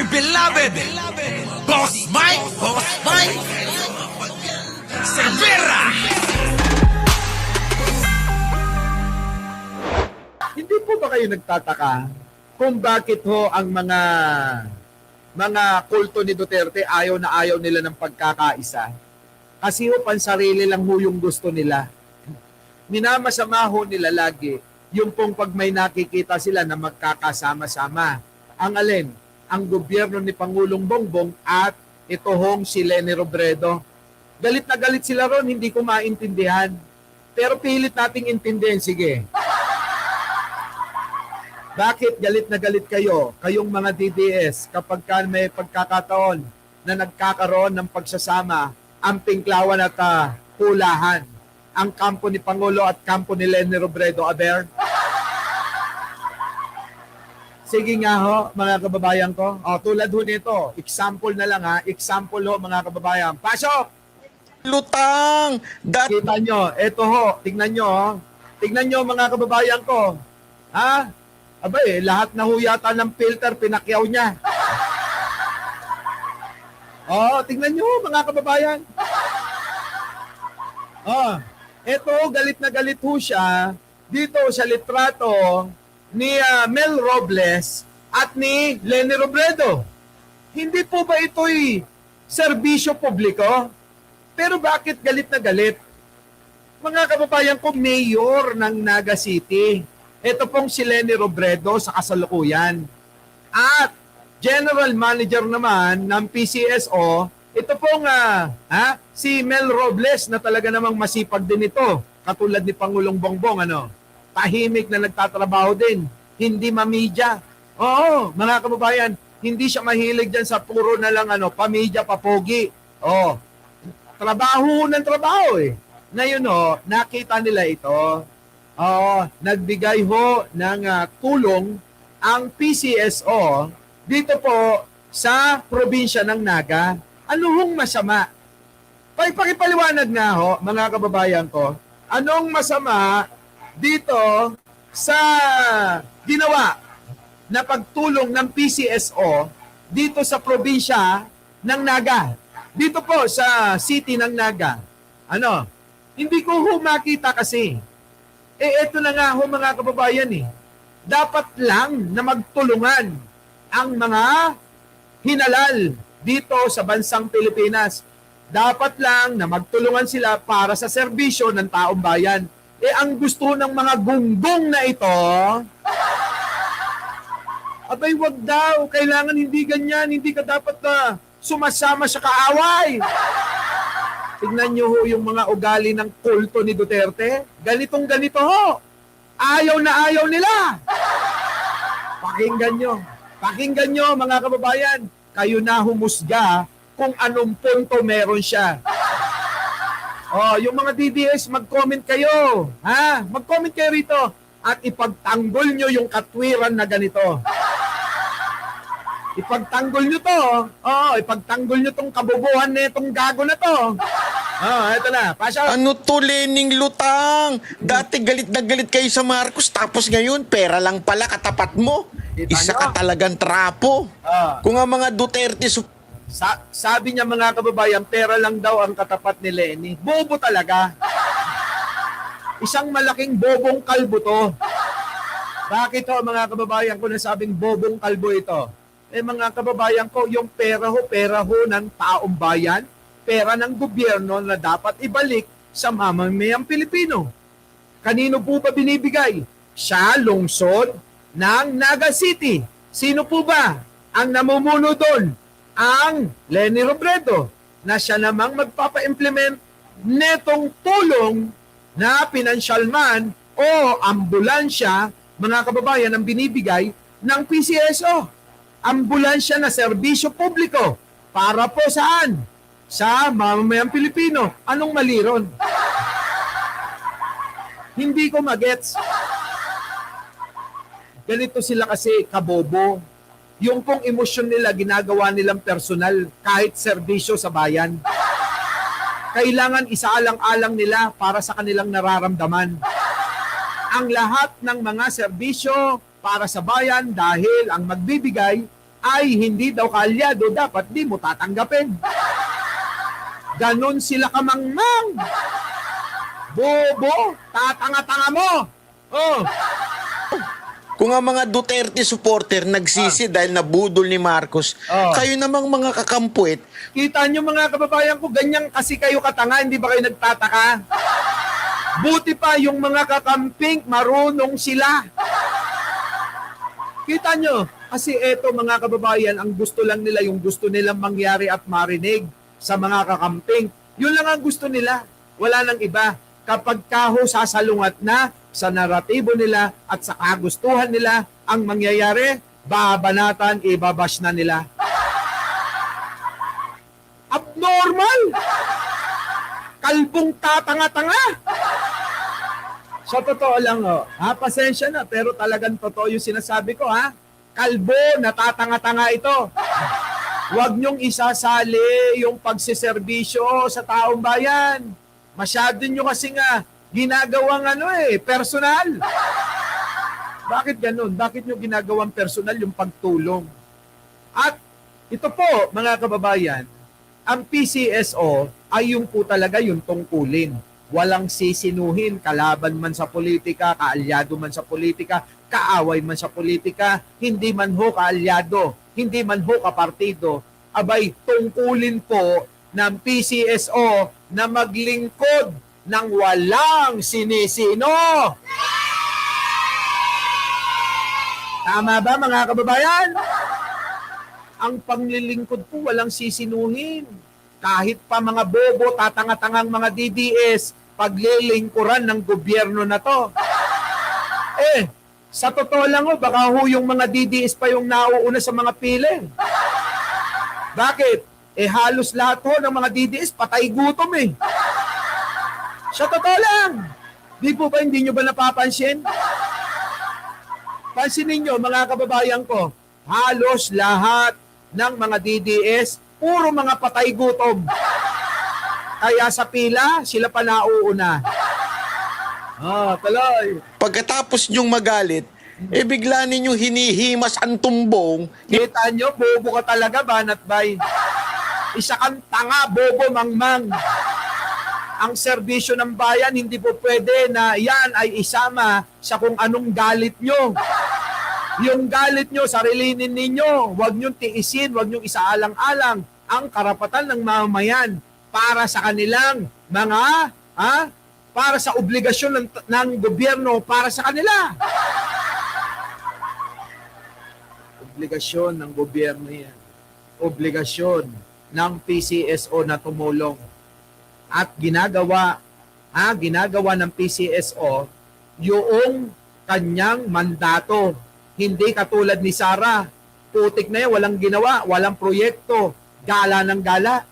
beloved Boss Mike Cervera. Hindi po ba kayo nagtataka kung bakit ho ang mga kulto ni Duterte ayaw na ayaw nila ng pagkakaisa? Kasi ho pansarili lang ho yung gusto nila. Minamasama ho nila lagi yung pong pag may nakikita sila na magkakasama-sama. Ang alin? Ang gobyerno ni Pangulong Bongbong at ito hong si Leni Robredo. Galit na galit sila ron, hindi ko maintindihan. Pero pilit nating intindihin, sige. Bakit galit na galit kayo, kayong mga DDS, kapag may pagkakataon na nagkakaroon ng pagsasama, ang pinklawan at hulahan, ang kampo ni Pangulo at kampo ni Leni Robredo, aber? Sige nga ho, mga kababayan ko. O, tulad ho nito, example na lang ha, example ho mga kababayan. Pasok! Lutang! Kita nyo, eto ho, tignan nyo ho. Tignan nyo mga kababayan ko. Ha? Abay, lahat na ho yata ng filter, pinakyaw niya. Tignan nyo mga kababayan. Eto, galit na galit ho siya dito sa litrato ni Mel Robles at ni Leni Robredo. Hindi po ba ito'y serbisyo publiko? Pero bakit galit na galit? Mga kababayan ko, mayor ng Naga City. Ito pong si Leni Robredo sa kasalukuyan. At general manager naman ng PCSO, ito pong si Mel Robles na talaga namang masipag din ito. Katulad ni Pangulong Bongbong, tahimik na nagtatrabaho din. Hindi mamidya. Oo, mga kababayan, hindi siya mahilig dyan sa puro na lang pamidya, papogi. Trabaho ng trabaho eh. Ngayon nakita nila ito. Nagbigay ho ng tulong ang PCSO dito po sa probinsya ng Naga. Ano hong masama? Pakipaliwanag nga ho, mga kababayan ko, anong masama dito sa ginawa na pagtulong ng PCSO dito sa probinsya ng Naga? Dito po sa city ng Naga. Hindi ko ho makita kasi. Eto na nga ho mga kababayan Dapat lang na magtulungan ang mga hinalal dito sa bansang Pilipinas. Dapat lang na magtulungan sila para sa serbisyo ng taong bayan. Ang gusto ng mga gunggong na ito, abay wag daw, kailangan hindi ganyan, hindi ka dapat sumasama sa kaaway. Tignan nyo ho yung mga ugali ng kulto ni Duterte. Ganitong ganito ho. Ayaw na ayaw nila. Pakinggan nyo mga kababayan. Kayo na humusga kung anong punto meron siya. Yung mga DDS, mag-comment kayo. Mag-comment kayo rito. At ipagtanggol nyo yung katwiran na ganito. Ipagtanggol nyo to. Ipagtanggol nyo tong kabubuhan na itong gago na to. Ito na. Pasok. Ano to, Lening Lutang? Dati galit na galit kayo sa Marcos, tapos ngayon, pera lang pala katapat mo. Isa ka talagang trapo. Kung ang mga Duterte... Sabi niya mga kababayan, pera lang daw ang katapat ni Leni. Bobo talaga. Isang malaking bobong kalbo to. Bakit ho mga kababayan ko nasabing bobong kalbo ito? Mga kababayan ko, yung pera ho ng taong bayan, pera ng gobyerno na dapat ibalik sa mamamayang Pilipino. Kanino po ba binibigay? Sa lungsod ng Naga City. Sino po ba ang namumuno doon? Ang Leni Robredo, na siya namang magpapa-implement netong tulong na pinansyal man o ambulansya, mga kababayan, ang binibigay ng PCSO. Ambulansya na serbisyo publiko. Para po saan? Sa mamamayang Pilipino. Anong mali ron? Hindi ko magets. Ganito sila kasi kabobo. Yung pong emosyon nila, ginagawa nilang personal kahit serbisyo sa bayan. Kailangan isaalang-alang nila para sa kanilang nararamdaman. Ang lahat ng mga serbisyo para sa bayan dahil ang magbibigay ay hindi daw kaalyado, dapat di mo tatanggapin. Ganon sila kamangmang. Bobo, tatanga-tanga mo. Oh. Kung ang mga Duterte supporter nagsisi dahil nabudol ni Marcos, kayo namang mga kakampuit, Kita nyo mga kababayan ko, ganyan kasi kayo katanga, hindi ba kayo nagtataka? Buti pa yung mga kakamping, marunong sila. Kita nyo, kasi eto mga kababayan, ang gusto lang nila, yung gusto nilang mangyari at marinig sa mga kakamping. Yun lang ang gusto nila, wala nang iba. Kapag kaho sasalungat na sa naratibo nila at sa kagustuhan nila, ang mangyayari, babanatan, ibabash na nila. Abnormal! Kalbong tatanga-tanga! Sa totoo lang, pasensya na, pero talagang totoo yung sinasabi ko, ha? Kalbo, natatanga-tanga ito. Huwag niyong isasali yung pagsiservisyo sa taong bayan. Masyado nyo kasi nga ginagawang personal. Bakit ganun? Bakit nyo ginagawang personal yung pagtulong? At ito po, mga kababayan, ang PCSO ay yung po talaga yung tungkulin. Walang sisinuhin, kalaban man sa politika, kaalyado man sa politika, kaaway man sa politika, hindi man ho kaalyado, hindi man ho kapartido. Abay, tungkulin po ng PCSO na maglingkod ng walang sinisino. Tama ba mga kababayan? Ang panglilingkod po walang sisinuhin. Kahit pa mga bobo, tatanga-tangang mga DDS, paglilingkuran ng gobyerno na to. Sa totoo lang baka yung mga DDS pa yung nauuna sa mga pili. Bakit? Halos lahat ng mga DDS patay gutom Sa totoo lang. Di po ba, hindi nyo ba napapansin? Pansinin nyo, mga kababayan ko, halos lahat ng mga DDS, puro mga patay gutom. Kaya sa pila, sila pa nauuna. Tuloy. pagkatapos nyong magalit, bigla ninyong hinihimas ang tumbong. Kita nyo, bobo ka talaga, Banat Bay. Isa kang tanga, bobo, mangmang. Ang serbisyo ng bayan, hindi po pwede na yan ay isama sa kung anong galit nyo. Yung galit nyo, sarilinin ninyo. Huwag nyo tiisin, huwag nyo isaalang-alang ang karapatan ng mamamayan para sa kanilang mga, para sa obligasyon ng gobyerno para sa kanila. Obligasyon ng gobyerno yan. Obligasyon ng PCSO na tumulong. At ginagawa ng PCSO yung kanyang mandato. Hindi katulad ni Sara. Putik na yan, walang ginawa, walang proyekto. Gala ng gala.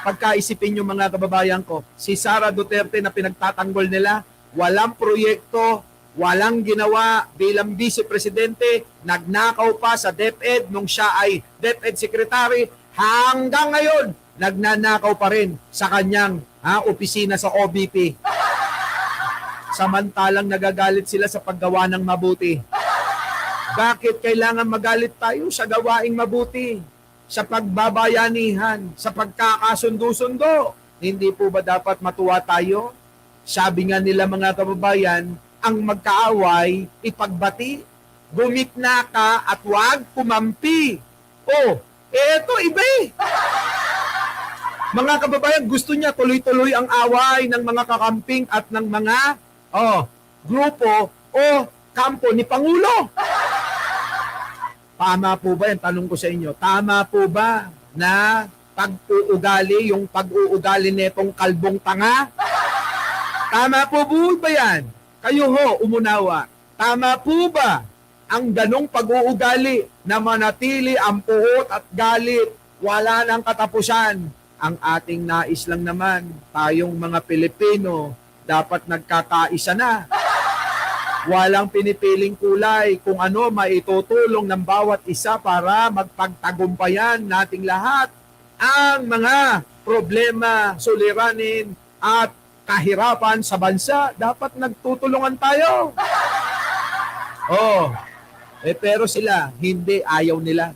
Pagkaisipin nyo mga kababayan ko, si Sara Duterte na pinagtatanggol nila, walang proyekto, walang ginawa bilang Vice Presidente, nagnakaw pa sa DepEd nung siya ay DepEd Secretary, hanggang ngayon, nagnanakaw pa rin sa kanyang opisina sa OBP. Samantalang nagagalit sila sa paggawa ng mabuti. Bakit kailangan magalit tayo sa gawaing mabuti? Sa pagbabayanihan, sa pagkakasundo-sundo. Hindi po ba dapat matuwa tayo? Sabi nga nila mga kababayan, ang magkaaway, ipagbati, gumikna ka at huwag kumampi. Eto iba Mga kababayan, gusto niya tuloy-tuloy ang away ng mga kakamping at ng mga grupo o kampo ni Pangulo. Tama po ba yan? Tanong ko sa inyo. Tama po ba na pag-uugali, yung pag-uugali netong kalbong tanga? Tama po ba yan? Kayo umunawa. Tama po ba ang ganong pag-uugali na manatili ang puot at galit, wala nang katapusan? Ang ating nais lang naman, tayong mga Pilipino, dapat nagkakaisa na. Walang pinipiling kulay kung ano maitutulong ng bawat isa para magpagtagumpayan nating lahat ang mga problema, suliranin at kahirapan sa bansa. Dapat nagtutulungan tayo. Pero sila, hindi, ayaw nila.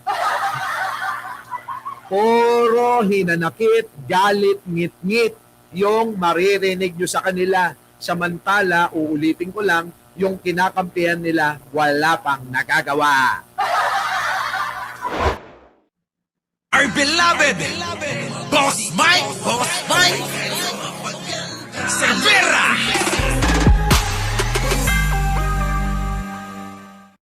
Puro hinanakit, galit, ngit-ngit yung maririnig nyo sa kanila. Samantala, uulitin ko lang, yung kinakampihan nila, wala pang nagagawa. Our beloved Boss Mike, Boss Mike.